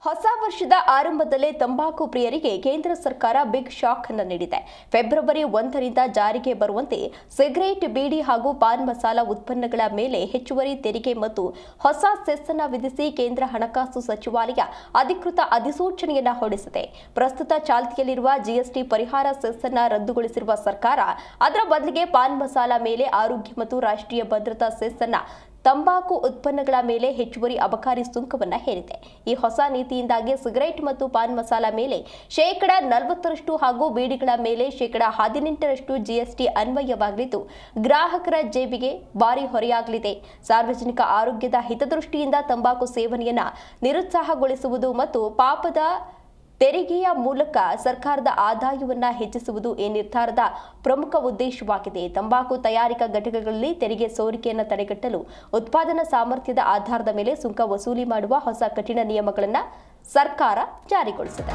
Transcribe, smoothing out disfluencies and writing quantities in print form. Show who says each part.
Speaker 1: ಹೊಸ ವರ್ಷದ ಆರಂಭದಲ್ಲೇ ತಂಬಾಕು ಪ್ರಿಯರಿಗೆ ಕೇಂದ್ರ ಸರ್ಕಾರ ಬಿಗ್ ಶಾಕ್ ಅನ್ನು ನೀಡಿದೆ. ಫೆಬ್ರವರಿ 1ರಿಂದ ಜಾರಿಗೆ ಬರುವಂತೆ ಸಿಗರೇಟ್, ಬೀಡಿ ಹಾಗೂ ಪಾನ್ ಮಸಾಲ ಉತ್ಪನ್ನಗಳ ಮೇಲೆ ಹೆಚ್ಚುವರಿ ತೆರಿಗೆ ಮತ್ತು ಹೊಸ ಸೆಸ್ ಅನ್ನು ವಿಧಿಸಿ ಕೇಂದ್ರ ಹಣಕಾಸು ಸಚಿವಾಲಯ ಅಧಿಕೃತ ಅಧಿಸೂಚನೆಯನ್ನು ಹೊರಡಿಸಿದೆ. ಪ್ರಸ್ತುತ ಚಾಲ್ತಿಯಲ್ಲಿರುವ ಜಿಎಸ್ಟಿ ಪರಿಹಾರ ಸೆಸ್ ಅನ್ನು ರದ್ದುಗೊಳಿಸಿರುವ ಸರ್ಕಾರ ಅದರ ಬದಲಿಗೆ ಪಾನ್ ಮಸಾಲ ಮೇಲೆ ಆರೋಗ್ಯ ಮತ್ತು ರಾಷ್ಟ್ರೀಯ ಭದ್ರತಾ ಸೆಸ್ ಅನ್ನು ತಂಬಾಕು ಉತ್ಪನ್ನಗಳ ಮೇಲೆ ಹೆಚ್ಚುವರಿ ಅಬಕಾರಿ ಸುಂಕವನ್ನು ಹೇರಿದೆ. ಈ ಹೊಸ ನೀತಿಯಿಂದಾಗಿ ಸಿಗರೇಟ್ ಮತ್ತು ಪಾನ್ ಮಸಾಲ ಮೇಲೆ ಶೇಕಡ 40% ಹಾಗೂ ಬೀಡಿಗಳ ಮೇಲೆ ಶೇಕಡ 18% ಜಿಎಸ್ಟಿ ಅನ್ವಯವಾಗಲಿದ್ದು ಗ್ರಾಹಕರ ಜೇಬಿಗೆ ಭಾರಿ ಹೊರೆಯಾಗಲಿದೆ. ಸಾರ್ವಜನಿಕ ಆರೋಗ್ಯದ ಹಿತದೃಷ್ಟಿಯಿಂದ ತಂಬಾಕು ಸೇವನೆಯನ್ನು ನಿರುತ್ಸಾಹಗೊಳಿಸುವುದು ಮತ್ತು ಪಾಪದ ತೆರಿಗೆಯ ಮೂಲಕ ಸರ್ಕಾರದ ಆದಾಯವನ್ನು ಹೆಚ್ಚಿಸುವುದು ಈ ನಿರ್ಧಾರದ ಪ್ರಮುಖ ಉದ್ದೇಶವಾಗಿದೆ. ತಂಬಾಕು ತಯಾರಿಕಾ ಘಟಕಗಳಲ್ಲಿ ತೆರಿಗೆ ಸೋರಿಕೆಯನ್ನು ತಡೆಗಟ್ಟಲು ಉತ್ಪಾದನಾ ಸಾಮರ್ಥ್ಯದ ಆಧಾರದ ಮೇಲೆ ಸುಂಕ ವಸೂಲಿ ಮಾಡುವ ಹೊಸ ಕಠಿಣ ನಿಯಮಗಳನ್ನು ಸರ್ಕಾರ ಜಾರಿಗೊಳಿಸಿದೆ.